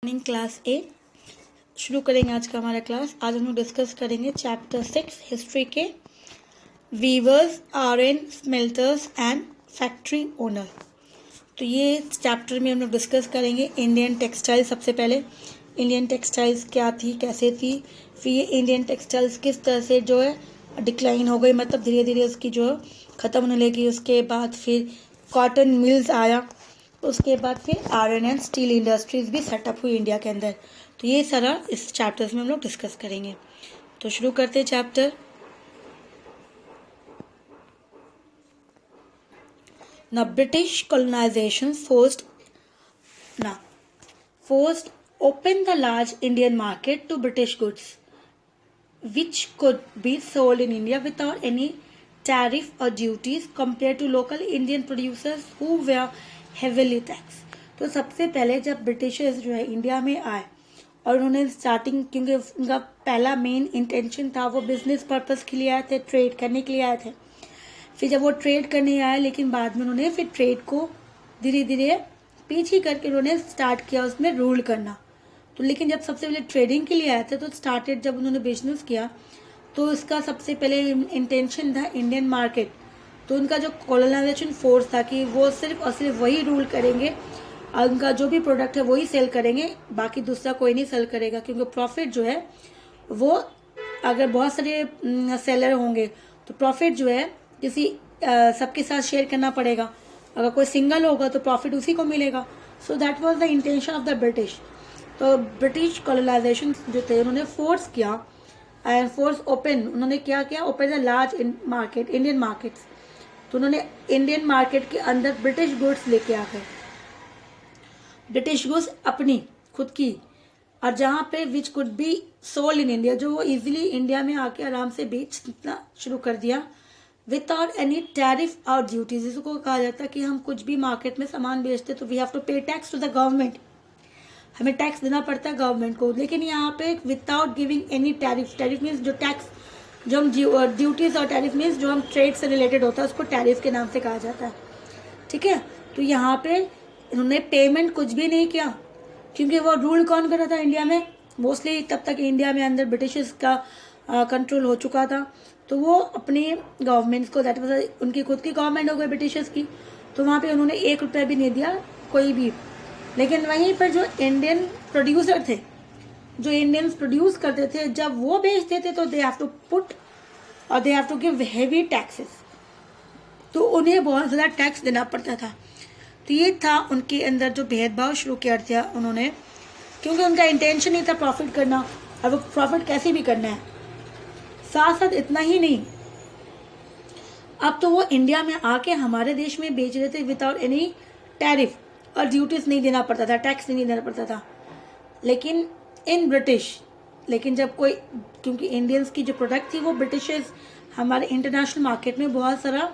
Morning class 8 शुरू करेंगे आज का हमारा क्लास। आज हम लोग डिस्कस करेंगे चैप्टर 6 हिस्ट्री के weavers, iron smelters and factory owner. तो ये चैप्टर में हम लोग डिस्कस करेंगे इंडियन टेक्सटाइल। सबसे पहले इंडियन टेक्सटाइल्स क्या थी, कैसे थी, फिर ये इंडियन टेक्सटाइल्स किस तरह से जो है डिक्लाइन हो गई, मतलब धीरे धीरे उसकी जो है ख़त्म होने लगी। उसके बाद फिर कॉटन मिल्स आया, उसके बाद फिर आयरन एंड स्टील इंडस्ट्रीज भी सेटअप हुई इंडिया के अंदर। तो ये सारा इस चैप्टर्स में हम लोग डिस्कस करेंगे। तो शुरू करते हैं चैप्टर। ना British colonisation forced open the large Indian market to British goods which could be sold in India without any tariff or duties compared to local Indian producers who were heavily taxed। तो सबसे पहले जब Britishers जो है India में आए और उन्होंने स्टार्टिंग, क्योंकि उनका पहला मेन इंटेंशन था वो बिजनेस पर्पस के लिए आए थे, ट्रेड करने के लिए आए थे। फिर जब वो ट्रेड करने आए, लेकिन बाद में उन्होंने फिर ट्रेड को धीरे धीरे पीछे करके उन्होंने स्टार्ट किया उसमें रूल करना। तो लेकिन जब सबसे पहले ट्रेडिंग के लिए आए थे तो स्टार्टेड जब उन्होंने बिजनेस किया तो इसका सबसे पहले इंटेंशन था इंडियन मार्केट। तो उनका जो कॉलोनाइजेशन फोर्स था कि वो सिर्फ और सिर्फ वही रूल करेंगे और उनका जो भी प्रोडक्ट है वही सेल करेंगे, बाकी दूसरा कोई नहीं सेल करेगा। क्योंकि प्रॉफिट जो है वो, अगर बहुत सारे सेलर होंगे तो प्रॉफिट जो है किसी सबके साथ शेयर करना पड़ेगा। अगर कोई सिंगल होगा तो प्रॉफिट उसी को मिलेगा। So that was the intention of the British. तो ब्रिटिश कॉलोनाइजेशन जो थे उन्होंने फोर्स किया एंड फोर्स ओपन, उन्होंने क्या किया, open the large market, Indian markets. तो उन्होंने इंडियन मार्केट के अंदर ब्रिटिश गुड्स लेके आ गए, ब्रिटिश गुड्स अपनी खुद की, और जहाँ पे which could be sold in India, जो वो इजीली इंडिया में आके आराम से बेचना शुरू कर दिया विदाउट एनी टैरिफ और ड्यूटीज। इसको कहा जाता है कि हम कुछ भी मार्केट में सामान बेचते तो वी हैव टू पे टैक्स टू द गवर्नमेंट, हमें टैक्स देना पड़ता है गवर्नमेंट को। लेकिन यहाँ पे without giving any tariff, tariff means जो टैक्स, जो हम ड्यूटीज और टैरिफ मीन्स जो हम ट्रेड से रिलेटेड होता है उसको टैरिफ के नाम से कहा जाता है। ठीक है, तो यहाँ पे उन्होंने पेमेंट कुछ भी नहीं किया, क्योंकि वो रूल कौन कर रहा था इंडिया में, मोस्टली तब तक इंडिया में अंदर ब्रिटिशर्स का कंट्रोल हो चुका था। तो वो अपनी गवर्नमेंट्स को, दैट वाज उनकी खुद की गवर्नमेंट हो गई ब्रिटिशर्स की, तो वहाँ पे उन्होंने 1 रुपया भी नहीं दिया कोई भी। लेकिन वहीं पर जो इंडियन प्रोड्यूसर थे, जो इंडियंस प्रोड्यूस करते थे, जब वो बेचते थे तो दे हैव टू पुट और they have to give heavy taxes, तो उन्हें बहुत ज़्यादा टैक्स देना पड़ता था। तो ये था उनके अंदर जो भेदभाव शुरू किया था उन्होंने, क्योंकि उनका इंटेंशन ही था प्रॉफिट करना, और वो प्रॉफिट कैसे भी करना है। साथ साथ इतना ही नहीं, अब तो वो इंडिया में आके हमारे देश में बेच रहे थे विदाउट एनी टैरिफ और ड्यूटीज नहीं देना पड़ता था, टैक्स नहीं देना पड़ता था। लेकिन इन ब्रिटिश, लेकिन जब कोई, क्योंकि इंडियंस की जो प्रोडक्ट थी वो ब्रिटिशर्स हमारे इंटरनेशनल मार्केट में बहुत सारा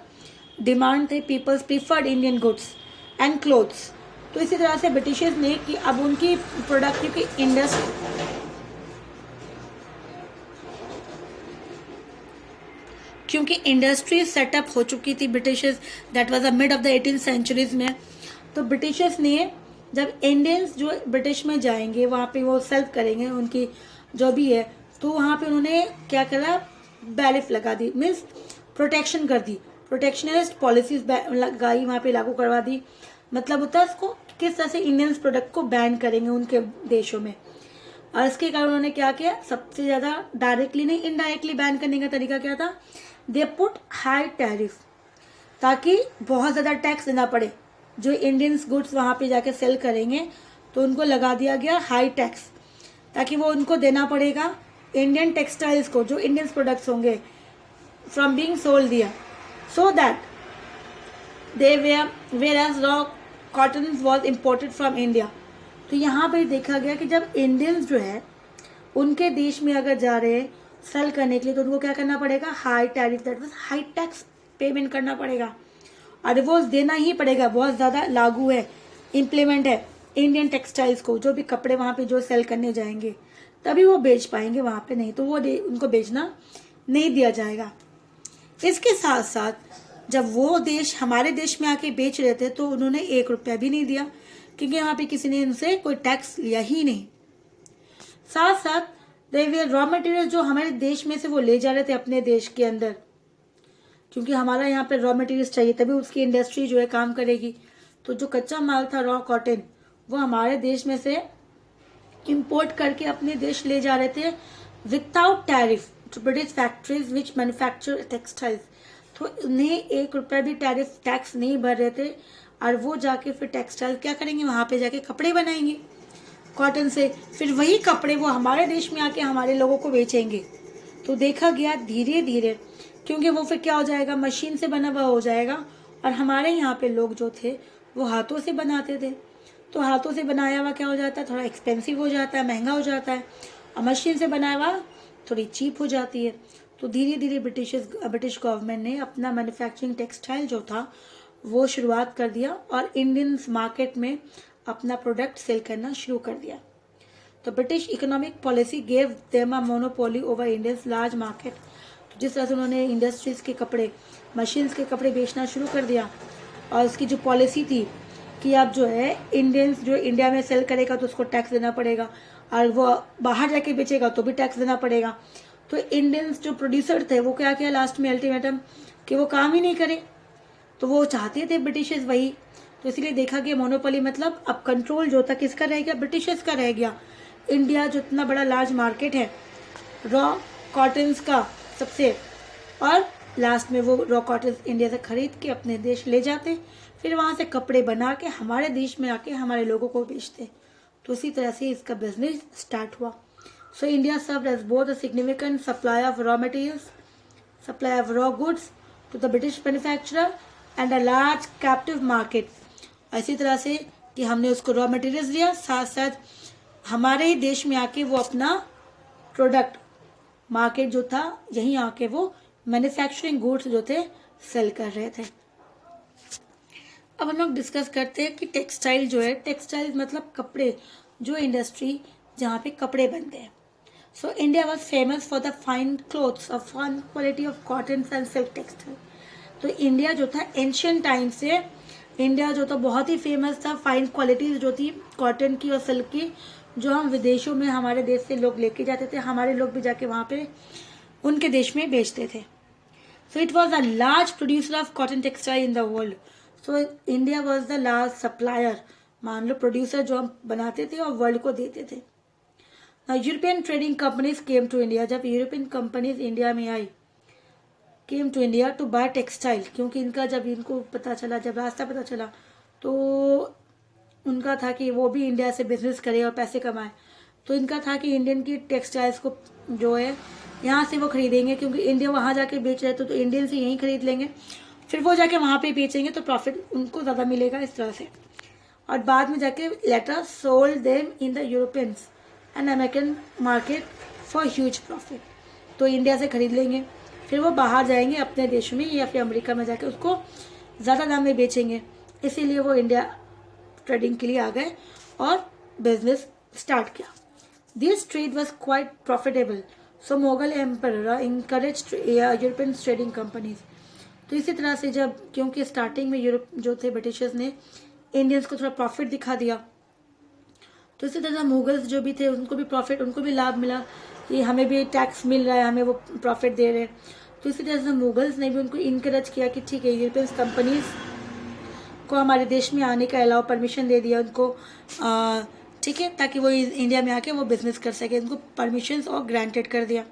डिमांड थे, peoples preferred Indian goods and clothes. तो इसी तरह से ब्रिटिशर्स ने कि अब उनकी प्रोडक्ट, क्योंकि इंडस्ट्री सेटअप हो चुकी थी Britishers, that was the mid of the 18th centuries में। तो ब्रिटिशर्स ने, जब इंडियंस जो ब्रिटिश में जाएंगे वहाँ पे वो सेल्फ करेंगे उनकी जो भी है, तो वहाँ पे उन्होंने क्या करा, बैरिफ लगा दी, मीन्स प्रोटेक्शन कर दी, प्रोटेक्शनिस्ट पॉलिसीज लगाई, वहाँ पे लागू करवा दी। मतलब होता है इसको किस तरह से इंडियंस प्रोडक्ट को बैन करेंगे उनके देशों में। और इसके कारण उन्होंने क्या किया, सबसे ज़्यादा डायरेक्टली नहीं इनडायरेक्टली बैन करने का तरीका क्या था, दे पुट हाई टैरिफ, ताकि बहुत ज़्यादा टैक्स देना पड़े। जो इंडियंस गुड्स वहाँ पे जाके सेल करेंगे तो उनको लगा दिया गया हाई टैक्स, ताकि वो उनको देना पड़ेगा इंडियन टेक्सटाइल्स को, जो इंडियंस प्रोडक्ट्स होंगे फ्रॉम बीइंग सोल्ड दिया, so that they were as raw cotton was imported from India. तो यहाँ पर देखा गया कि जब इंडियंस जो है उनके देश में अगर जा रहे हैं सेल करने के लिए तो उनको क्या करना पड़ेगा, high tariff, that was high tax payment करना पड़ेगा, और वो देना ही पड़ेगा। बहुत ज़्यादा लागू है, इम्प्लीमेंट है इंडियन टेक्सटाइल्स को। जो भी कपड़े वहाँ पे जो सेल करने जाएंगे तभी वो बेच पाएंगे, वहाँ पे नहीं तो वो उनको बेचना नहीं दिया जाएगा। इसके साथ साथ जब वो देश हमारे देश में आके बेच रहे थे तो उन्होंने 1 रुपया भी नहीं दिया, क्योंकि यहाँ पे किसी ने इनसे कोई टैक्स लिया ही नहीं। साथ साथ दे रॉ मटेरियल जो हमारे देश में से वो ले जा रहे थे अपने देश के अंदर, क्योंकि हमारा यहाँ पे रॉ मटेरियल्स चाहिए तभी उसकी इंडस्ट्री जो है काम करेगी। तो जो कच्चा माल था रॉ कॉटन वो हमारे देश में से इंपोर्ट करके अपने देश ले जा रहे थे without tariff to British factories which manufacture textiles. तो उन्हें 1 रुपया भी टैरिफ टैक्स नहीं भर रहे थे और वो जाके फिर टेक्सटाइल क्या करेंगे, वहां पे जाके कपड़े बनाएंगे कॉटन से, फिर वही कपड़े वो हमारे देश में आके हमारे लोगों को बेचेंगे। तो देखा गया धीरे धीरे, क्योंकि वो फिर क्या हो जाएगा, मशीन से बना हुआ हो जाएगा और हमारे यहाँ पे लोग जो थे वो हाथों से बनाते थे। तो हाथों से बनाया हुआ क्या हो जाता है, थोड़ा एक्सपेंसिव हो जाता है, महंगा हो जाता है, और मशीन से बनाया हुआ थोड़ी चीप हो जाती है। तो धीरे धीरे ब्रिटिश गवर्नमेंट ने अपना मैन्युफैक्चरिंग टेक्सटाइल जो था वो शुरुआत कर दिया और इंडियन मार्केट में अपना प्रोडक्ट सेल करना शुरू कर दिया। तो British economic policy gave them a monopoly over Indians large market. तो जिस तरह से उन्होंने इंडस्ट्रीज के कपड़े, मशीन्स के कपड़े बेचना शुरू कर दिया, और उसकी जो पॉलिसी थी कि अब जो है इंडियंस जो इंडिया में सेल करेगा तो उसको टैक्स देना पड़ेगा, और वो बाहर जाके बेचेगा तो भी टैक्स देना पड़ेगा। तो इंडियंस जो प्रोड्यूसर थे वो क्या किया लास्ट में अल्टीमेटम कि वो काम ही नहीं करे। तो वो चाहते थे ब्रिटिशर्स वही, तो इसलिए देखा गया मोनोपोली मतलब अब कंट्रोल जो था किसका रह गया, ब्रिटिशर्स का रह गया। इंडिया जो इतना बड़ा लार्ज मार्केट है रॉ कॉटन्स का सबसे, और लास्ट में वो रॉ कॉटन इंडिया से खरीद के अपने देश ले जाते, फिर वहां से कपड़े बना के हमारे देश में आके हमारे लोगों को बेचते। तो इसी तरह से इसका बिजनेस स्टार्ट हुआ। So India served as both a significant supply of raw materials, supply of raw goods to the British manufacturer and a large captive market. इसी तरह से कि हमने उसको रॉ मटेरियल्स दिया, साथ साथ हमारे ही देश में आके वो अपना प्रोडक्ट मार्केट जो था यहीं आके वो मैन्युफैक्चरिंग गुड्स जो थे सेल कर रहे थे। अब हम लोग डिस्कस करते हैं कि टेक्सटाइल जो है, टेक्सटाइल मतलब कपड़े, जो इंडस्ट्री जहाँ पे कपड़े बनते हैं। So India was famous for the fine clothes of fine quality of cotton and silk textile. तो इंडिया जो था एंशियंट टाइम से इंडिया जो था बहुत ही फेमस था, फाइन क्वालिटीज जो थी कॉटन की और सिल्क की, जो हम विदेशों में हमारे देश से लोग लेके जाते थे, हमारे लोग भी जाके वहाँ पे उनके देश में बेचते थे। So it was a large producer of cotton textile in the world. So India was the large supplier, मान लो प्रोड्यूसर जो हम बनाते थे और वर्ल्ड को देते थे। European trading companies came to India, जब यूरोपियन कंपनीज इंडिया में आई, came to India to buy textile, क्योंकि इनका जब इनको पता चला, जब रास्ता पता चला, तो उनका था कि वो भी इंडिया से बिजनेस करे और पैसे कमाए। तो इनका था कि इंडियन की टेक्सटाइल्स को जो है यहाँ से वो खरीदेंगे, क्योंकि इंडिया वहाँ जाके बेच रहे थे तो इंडियन से यहीं खरीद लेंगे, फिर वो जाके वहाँ पे बेचेंगे तो प्रॉफिट उनको ज़्यादा मिलेगा इस तरह से। और बाद में जाके later sold them in the Europeans and American market for huge profit. तो इंडिया से खरीद लेंगे, फिर वो बाहर जाएंगे अपने देश में या फिर अमेरिका में जाके उसको ज़्यादा दाम में बेचेंगे। इसीलिए वो इंडिया ट्रेडिंग के लिए आ गए और बिजनेस स्टार्ट किया। This trade was quite profitable, so Mughal emperor encourage European trading companies. तो इसी तरह से जब, क्योंकि स्टार्टिंग में यूरोप जो थे ब्रिटिशर्स ने इंडियंस को थोड़ा प्रॉफिट दिखा दिया, तो इसी तरह मुगल्स जो भी थे उनको भी प्रॉफिट, उनको भी लाभ मिला कि हमें भी टैक्स मिल रहा है, हमें वो प्रॉफिट दे रहे हैं। तो इसी तरह से मुगल्स ने भी उनको इनकरेज किया कि ठीक है, यूरोपियन कंपनीज को हमारे देश में आने का अलाउ परमिशन दे दिया उनको, ठीक है, ताकि वो इंडिया में आके वो बिजनेस कर सके, उनको परमिशंस और ग्रांटेड कर दिया।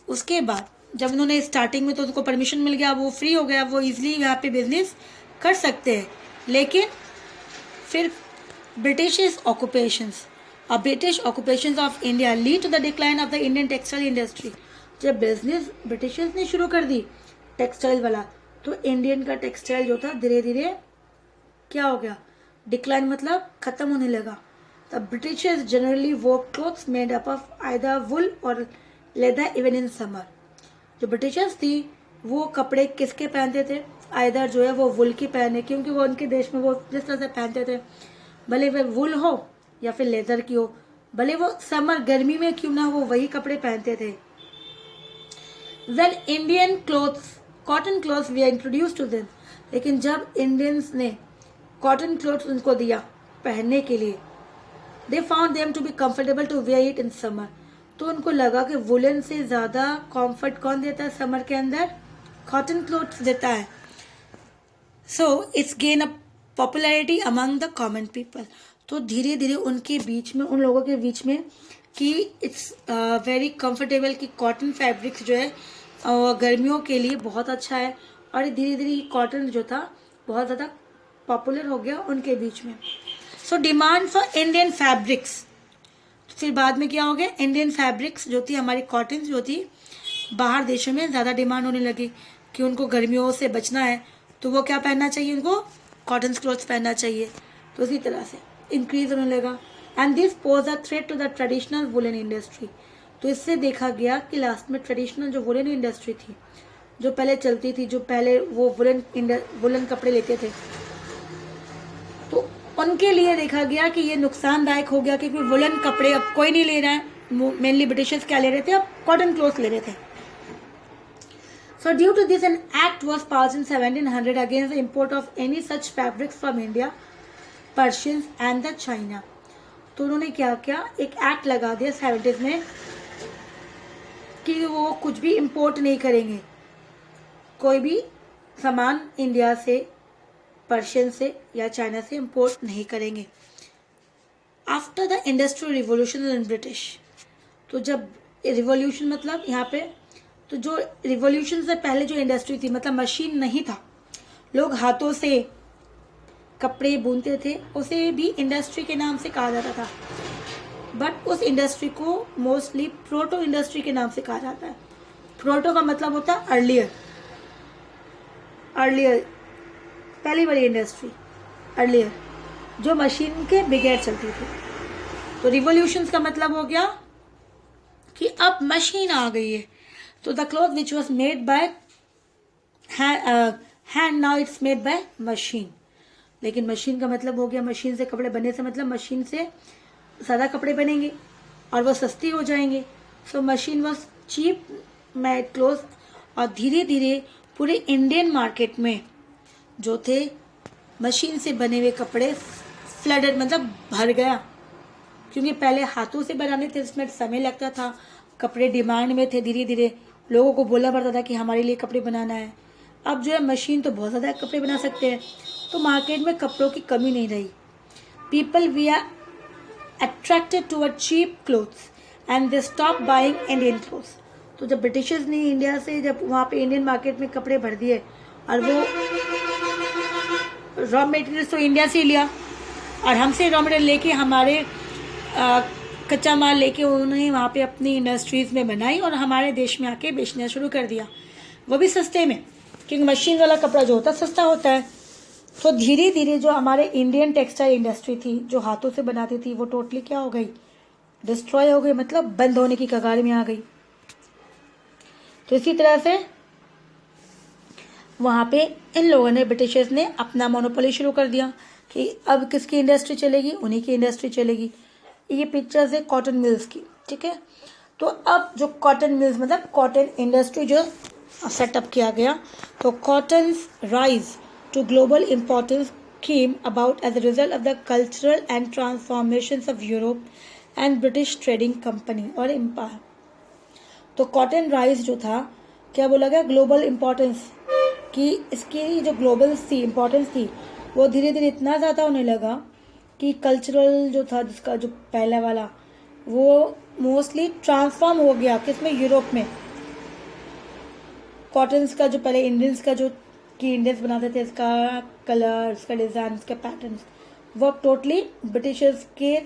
उसके बाद जब उन्होंने स्टार्टिंग में तो उनको परमिशन मिल गया, वो फ्री हो गया, वो इजीली यहाँ पे बिजनेस कर सकते हैं। लेकिन फिर British occupations of India lead to the decline of the Indian textile industry. जब बिजनेस ब्रिटिशर्स ने शुरू कर दी टेक्सटाइल वाला, तो इंडियन का टेक्सटाइल जो था धीरे धीरे क्या हो गया, डिक्लाइन मतलब खत्म होने लगा। The Britishers generally wore clothes made up of either wool or leather even in summer. जो ब्रिटिशर्स थी वो कपड़े किसके पहनते थे, आइदर जो है वो वुल की पहने, क्योंकि वो उनके देश में वो जिस तरह से पहनते थे, भले वह वुल हो या फिर लेदर की हो, भले वो समर गर्मी में क्यों ना हो, वो वही कपड़े पहनते थे। When Indian clothes cotton clothes we are introduce to them, लेकिन जब इंडियंस ने कॉटन क्लोथ्स उनको दिया पहनने के लिए. They found them to be comfortable to wear it in summer. तो उनको लगा कि वुलन से ज़्यादा कंफर्ट कौन देता है समर के अंदर? कॉटन क्लोथ्स देता है. So it's gain a popularity among the common people. तो धीरे धीरे उनके बीच में, उन लोगों के बीच में कि इट्स वेरी कंफर्टेबल, कि कॉटन फैब्रिक्स जो है गर्मियों के लिए बहुत अच्छा है. और धीरे धीरे कॉटन जो था बहुत ज़्यादा पॉपुलर हो गया उनके बीच में. So demand for Indian fabrics. फिर बाद में क्या हो गया? इंडियन फैब्रिक्स जो थी, हमारी कॉटन जो थी, बाहर देशों में ज़्यादा डिमांड होने लगी कि उनको गर्मियों से बचना है तो वो क्या पहनना चाहिए? उनको कॉटन क्लोथ्स पहनना चाहिए. तो इसी तरह से इंक्रीज होने लगा. And this pose a threat to the traditional woollen industry. तो इससे देखा गया कि लास्ट में ट्रेडिशनल जो वुलन इंडस्ट्री थी, जो पहले चलती थी, जो पहले वो वुलन कपड़े लेते थे, तो उनके लिए देखा गया कि ये नुकसानदायक हो गया क्योंकि वुलन कपड़े अब कोई नहीं ले रहा है. मेनली ब्रिटिशर्स क्या ले रहे थे? अब कॉटन क्लोथ्स ले रहे थे. So due to this, an act was passed in 1700 against the import of any such fabrics from India, Persians and the China. तो उन्होंने क्या किया? एक एक्ट लगा दिया 70s में कि वो कुछ भी इंपोर्ट नहीं करेंगे, कोई भी सामान इंडिया से, पर्शियन से या चाइना से इंपोर्ट नहीं करेंगे. After the industrial revolution in British. तो जब रिवोल्यूशन मतलब यहाँ पे, तो जो रिवोल्यूशन से पहले जो इंडस्ट्री थी, मतलब मशीन नहीं था, लोग हाथों से कपड़े बुनते थे, उसे भी इंडस्ट्री के नाम से कहा जाता था. बट उस इंडस्ट्री को मोस्टली प्रोटो इंडस्ट्री के नाम से कहा जाता है. प्रोटो का मतलब होता है अर्लियर, पहली वाली इंडस्ट्री, अर्लियर, जो मशीन के बगैर चलती थी. तो रिवोल्यूशन का मतलब हो गया कि अब मशीन आ गई है. तो the cloth which was made by hand, now it's made by machine. लेकिन मशीन का मतलब हो गया, मशीन से कपड़े बनने से मतलब मशीन से ज़्यादा कपड़े बनेंगे और वो सस्ती हो जाएंगे. So machine was cheap made cloth. और धीरे धीरे पूरे इंडियन मार्केट में जो थे मशीन से बने हुए कपड़े फ्लडेड, मतलब भर गया. क्योंकि पहले हाथों से बनाने थे, इसमें समय लगता था, कपड़े डिमांड में थे. धीरे धीरे लोगों को बोलना पड़ता था कि हमारे लिए कपड़े बनाना है. अब जो है मशीन तो बहुत ज़्यादा कपड़े बना सकते हैं, तो मार्केट में कपड़ों की कमी नहीं रही. People we are attracted toward cheap clothes and they stop buying Indian clothes. तो जब ब्रिटिशर्स ने इंडिया से, जब वहाँ पे इंडियन मार्केट में कपड़े भर दिए और वो रॉ मटेरियल तो इंडिया से लिया और हमसे रॉ मटेरियल लेके, हमारे कच्चा माल लेके उन्होंने वहाँ पे अपनी इंडस्ट्रीज में बनाई और हमारे देश में आके बेचना शुरू कर दिया, वो भी सस्ते में, क्योंकि मशीन वाला कपड़ा जो होता है सस्ता होता है. तो धीरे धीरे जो हमारे इंडियन टेक्सटाइल इंडस्ट्री थी, जो हाथों से बनाती थी, वो टोटली क्या हो गई? डिस्ट्रॉय हो गई, मतलब बंद होने की कगार में आ गई. तो इसी तरह से वहाँ पे इन लोगों ने, ब्रिटिशर्स ने अपना मोनोपोली शुरू कर दिया कि अब किसकी इंडस्ट्री चलेगी? उन्हीं की इंडस्ट्री चलेगी. ये पिक्चर्स है कॉटन मिल्स की, ठीक है. तो अब जो कॉटन मिल्स मतलब कॉटन इंडस्ट्री जो सेटअप किया गया, तो cotton rise to global importance came about as a result of the cultural and transformations of Europe and British trading company और एम्पायर. तो कॉटन राइज जो था, क्या बोला गया? ग्लोबल इम्पोर्टेंस, कि इसकी जो ग्लोबल थी इम्पोर्टेंस थी, वो धीरे धीरे इतना ज़्यादा होने लगा कि कल्चरल जो था, जिसका जो पहला वाला, वो मोस्टली ट्रांसफॉर्म हो गया किसमें? यूरोप में. कॉटन्स का जो पहले इंडियंस का जो कि इंडियंस बनाते थे, इसका कलर, इसका डिज़ाइन, इसके पैटर्न्स, वो टोटली ब्रिटिशर्स के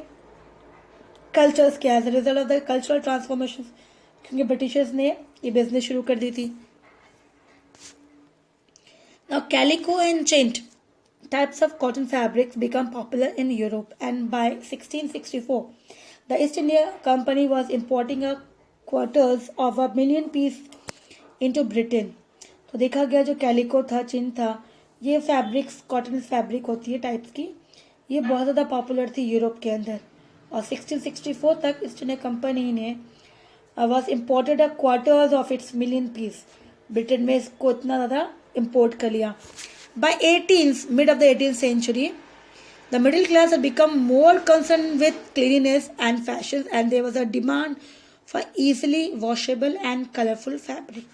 कल्चर्स के as a result of the cultural transformation, क्योंकि ब्रिटिशर्स ने ये बिजनेस शुरू कर दी थी. Now calico and chint types of cotton fabrics become popular in Europe, and by 1664 the East India Company was importing a quarters of 1 million piece into Britain. तो देखा गया जो कैलिको था, चिन था, ये फैब्रिक्स, कॉटन फैब्रिक होती है types की, ये बहुत ज़्यादा पॉपुलर थी यूरोप के अंदर. और 1664 तक ईस्ट इंडिया कंपनी ने was imported a quarters of its million piece. Britain में इसको इतना ज़्यादा इम्पोर्ट कर लिया. By mid of the 18th century The middle class had become more concerned with cleanliness and fashion, and there was a demand for easily washable and colorful fabric.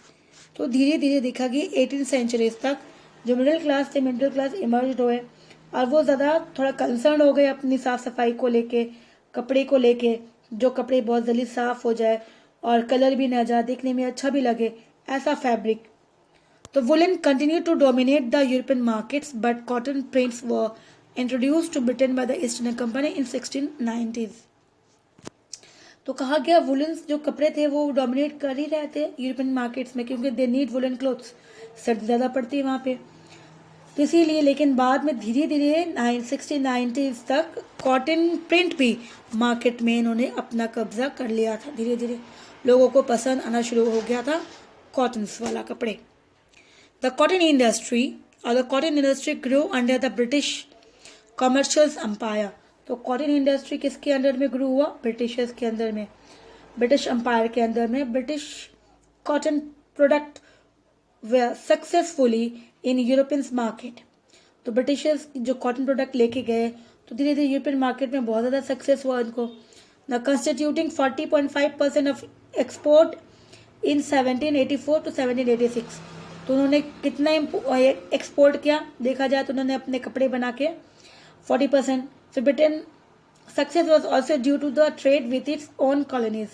तो धीरे धीरे देखा कि 18 सेंचुरीज तक जो मिडिल क्लास थे, middle class emerge हुए और वो ज़्यादा थोड़ा कंसर्न हो गए अपनी साफ़ सफाई को लेके, कपड़े को लेके, जो कपड़े बहुत जल्दी साफ़ हो जाए और कलर भी ना जाए, देखने में अच्छा भी लगे, ऐसा फैब्रिक. तो woollen continued to dominate the European markets, but cotton prints were introduced to Britain by the East India Company in 1690s. तो कहा गया वुलन्स जो कपड़े थे वो डोमिनेट कर ही रहे थे यूरोपियन मार्केट्स में, क्योंकि दे नीड वुलन क्लोथ्स, सर्दी ज़्यादा पड़ती है वहाँ पे, तो इसीलिए. लेकिन बाद में धीरे धीरे 1690s तक कॉटन प्रिंट भी मार्केट में इन्होंने अपना कब्जा कर लिया था. धीरे धीरे लोगों को पसंद आना शुरू हो गया था कॉटन्स वाला कपड़े. The cotton industry grow under the British commercial empire. तो कॉटन इंडस्ट्री किसके अंडर में ग्रो हुआ? ब्रिटिशर्स के अंदर में, ब्रिटिश एम्पायर के अंदर में. British cotton product were successfully in European market. तो ब्रिटिशर्स जो कॉटन प्रोडक्ट लेके गए तो धीरे धीरे यूरोपियन मार्केट में बहुत ज़्यादा सक्सेस हुआ उनको. न constituting 40.5% of export in 1784 to 1786. तो उन्होंने कितना एक्सपोर्ट किया देखा जाए तो उन्होंने अपने कपड़े बना के 40%. So Britain success was also due to the trade with its own colonies.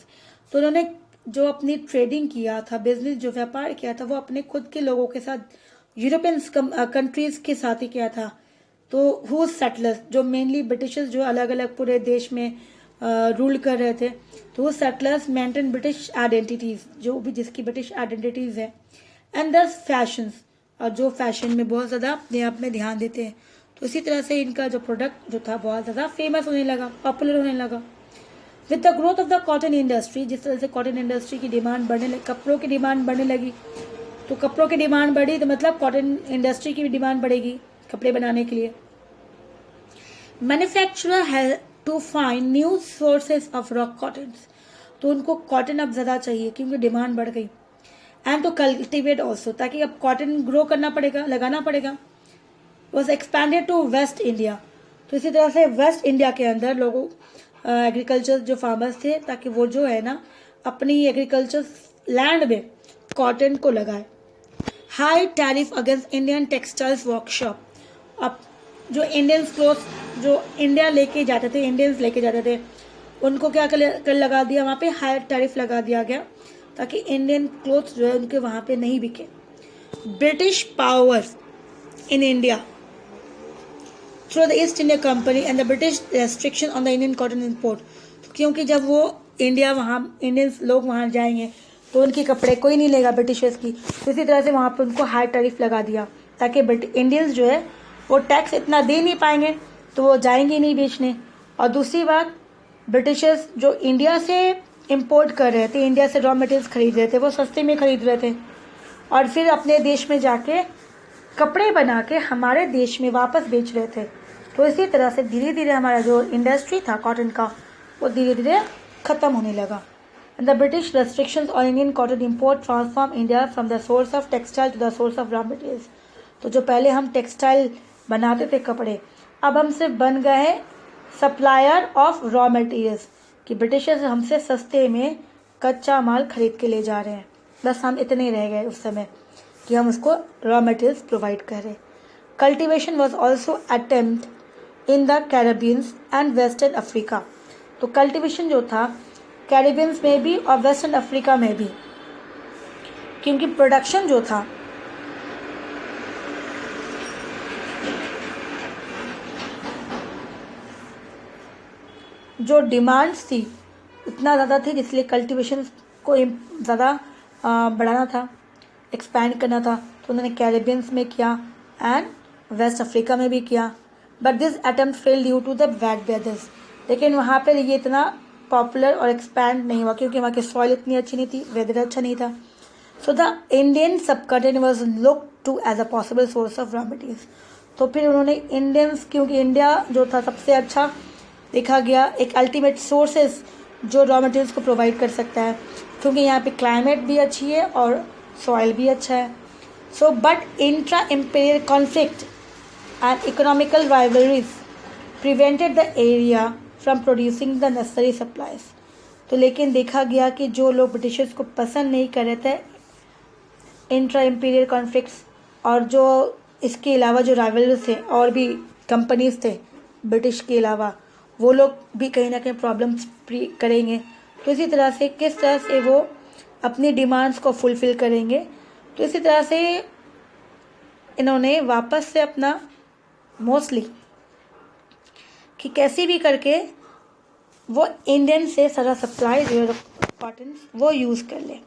तो उन्होंने जो अपनी ट्रेडिंग किया था, बिजनेस जो व्यापार किया था, वो अपने खुद के लोगों के साथ, यूरोपियन कंट्रीज के साथ ही किया था. तो हु सेटलर्स, जो मेनली ब्रिटिशर्स जो अलग अलग पूरे देश में रूल कर रहे थे, तो वो सेटलर्स मेंटेन ब्रिटिश आइडेंटिटीज, जो भी जिसकी ब्रिटिश आइडेंटिटीज है. एंड दस फैशंस, और जो फैशन में बहुत ज़्यादा अपने आप में ध्यान देते हैं. तो इसी तरह से इनका जो प्रोडक्ट जो था बहुत ज़्यादा फेमस होने लगा, पॉपुलर होने लगा. With the growth of the cotton industry, जिस तरह से कॉटन इंडस्ट्री की डिमांड बढ़ने लगी, कपड़ों की डिमांड बढ़ने लगी, तो कपड़ों की डिमांड बढ़ी तो मतलब कॉटन इंडस्ट्री की भी डिमांड बढ़ेगी कपड़े बनाने के लिए. Manufacturer have to find new sources of raw cotton. तो उनको कॉटन अब ज़्यादा चाहिए क्योंकि डिमांड बढ़ गई. एंड टू कल्टिवेट ऑल्सो, ताकि अब कॉटन ग्रो करना पड़ेगा, लगाना पड़ेगा. Was expanded to West India. तो इसी तरह से वेस्ट इंडिया के अंदर लोगों एग्रीकल्चर जो फार्मर्स थे, ताकि वो जो है ना अपनी एग्रीकल्चर लैंड में कॉटन को लगाए. High tariff against Indian textiles workshop. अब जो इंडियन क्लोथ जो इंडियंस लेके जाते थे उनको क्या कर लगा दिया, वहाँ पे हाई टैरिफ लगा दिया गया ताकि इंडियन क्लोथ जो है उनके वहाँ पे नहीं बिके. British power in India through the East India Company and the British restriction on the Indian cotton import. तो क्योंकि जब वो इंडियंस लोग वहाँ जाएंगे तो उनके कपड़े कोई नहीं लेगा ब्रिटिशर्स की, तो इसी तरह से वहाँ पे उनको हाई टैरिफ लगा दिया ताकि इंडियंस जो है वो टैक्स इतना दे नहीं पाएंगे तो वो जाएंगे नहीं बेचने. और दूसरी बात, ब्रिटिशर्स जो इंडिया से इम्पोर्ट कर रहे थे, इंडिया से रॉ मटेरियल्स खरीद रहे थे, वो सस्ते में खरीद रहे थे और फिर अपने देश में जाके कपड़े बना के हमारे देश में वापस बेच रहे थे. तो इसी तरह से धीरे धीरे हमारा जो इंडस्ट्री था कॉटन का वो धीरे धीरे ख़त्म होने लगा. The British restrictions on Indian cotton import transform India from the source of textile to the source of raw materials. तो जो पहले हम टेक्सटाइल बनाते थे कपड़े, अब हम सिर्फ बन गए हैं सप्लायर ऑफ रॉ मटेरियल्स, कि ब्रिटिशर्स हमसे सस्ते में कच्चा माल खरीद के ले जा रहे हैं. बस हम इतने रह गए उस समय कि हम उसको रॉ मटेरियल्स प्रोवाइड कर रहे. Cultivation was also attempt in the Caribbeans and western Africa. तो कल्टिवेशन जो था कैरेबियंस में भी और वेस्टर्न अफ्रीका में भी, क्योंकि प्रोडक्शन जो था जो डिमांड्स थी इतना ज़्यादा थी, इसलिए कल्टिवेशन को ज़्यादा बढ़ाना था, एक्सपैंड करना था. तो उन्होंने कैरेबियंस में किया एंड वेस्ट अफ्रीका में भी किया. But this attempt fail due to the bad weathers. लेकिन वहाँ पर ये इतना पॉपुलर और एक्सपैंड नहीं हुआ क्योंकि वहाँ की सॉइल इतनी अच्छी नहीं थी, वेदर अच्छा नहीं था. So the Indian subcontinent was look to as a possible source of raw materials. तो फिर उन्होंने इंडियंस, क्योंकि इंडिया जो था सबसे अच्छा देखा गया एक अल्टीमेट सोर्सेज जो रॉ मटेरियल्स को प्रोवाइड कर सकता है, क्योंकि यहाँ पे क्लाइमेट भी अच्छी है और सॉइल भी अच्छा है. So but intra imperial conflict and economical rivalries prevented the area from producing the necessary supplies. तो लेकिन देखा गया कि जो लोग ब्रिटिशर्स को पसंद नहीं कर रहे थे इंट्रा इम्पीरियल कॉन्फ्लिक्ट्स, और जो इसके अलावा जो राइवल्स थे और भी कंपनीज थे ब्रिटिश के अलावा, वो लोग भी कहीं ना कहीं प्रॉब्लम्स करेंगे। तो इसी तरह से किस तरह से वो अपनी डिमांड्स को फुलफ़िल करेंगे, तो इसी तरह से इन्होंने वापस से अपना मोस्टली कि कैसे भी करके वो इंडियन से सारा सप्लाई जो कॉटन वो यूज़ कर ले।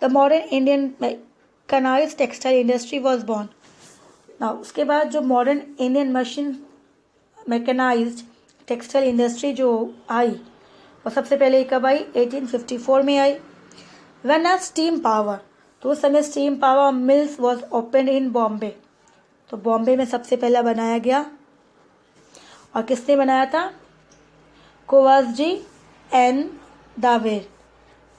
The modern Indian mechanised textile industry was born. ना उसके बाद जो modern Indian machine mechanised textile industry जो आई वो सबसे पहले कब आई? 1854 में आई। व्हेन आ स्टीम पावर, तो उस समय steam power mills was open in Bombay. तो बॉम्बे में सबसे पहला बनाया गया, और किसने बनाया था? कोवासजी एंड दावेर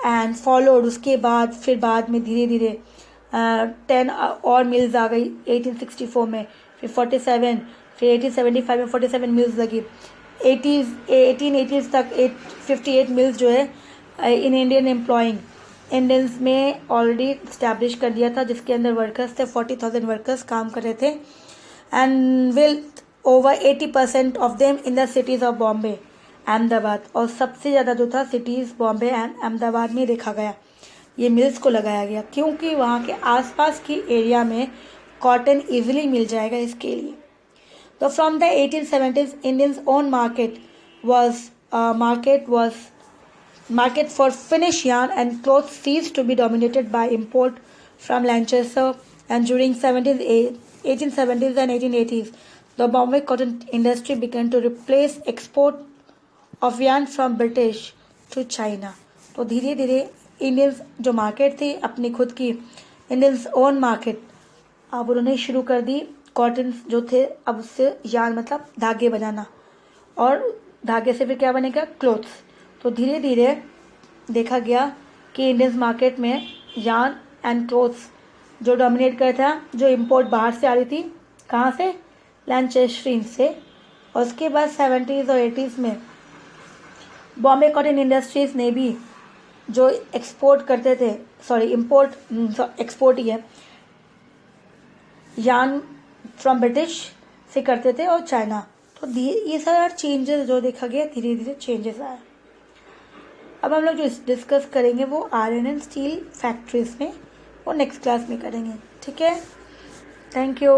एंड फॉलोड। उसके बाद फिर बाद में धीरे धीरे 10 और मिल्स आ गई 1864 में, फिर 47, फिर 1875 में 47 मिल्स लगी। 1880 तक 58 मिल्स जो है इन इंडियन एम्प्लॉइंग इंडियंस में ऑलरेडी इस्टेब्लिश कर दिया था, जिसके अंदर वर्कर्स थे 40,000 वर्कर्स काम कर रहे थे, and will over 80% of them in the cities of Bombay, Ahmedabad. और सबसे ज़्यादा जो था सिटीज़ बॉम्बे एंड अहमदाबाद में देखा गया, ये मिल्स को लगाया गया क्योंकि वहाँ के आसपास की एरिया में कॉटन ईजिली मिल जाएगा इसके लिए। तो from the 1870s Indians own market for Finnish yarn and cloth ceased to be dominated by import from Lancaster, and during 1870s and 1880s the Bombay cotton industry began to replace export of yarn from British to China। तो धीरे धीरे Indians जो market थी अपनी खुद की Indians own market अब उन्होंने शुरू कर दी। कॉटन जो थे अब उससे यार्न मतलब धागे बनाना, और धागे से फिर क्या बनेगा? क्लोथ्स। तो धीरे धीरे देखा गया कि इंडियंस मार्केट में यार्न एंड क्लोथ्स जो डोमिनेट कर था, जो इंपोर्ट बाहर से आ रही थी, कहाँ से? लैंचेस्टर से। और उसके बाद 70s और 80s में बॉम्बे कॉटन इंडस्ट्रीज ने भी जो एक्सपोर्ट करते थे, एक्सपोर्ट ही है, यार्न फ्रॉम ब्रिटिश से करते थे और चाइना। तो ये सारा चेंजेस जो देखा गया, धीरे धीरे चेंजेस आए। अब हम लोग जो डिस्कस करेंगे वो आयरन एंड स्टील फैक्ट्रीज में, वो नेक्स्ट क्लास में करेंगे। ठीक है, थैंक यू।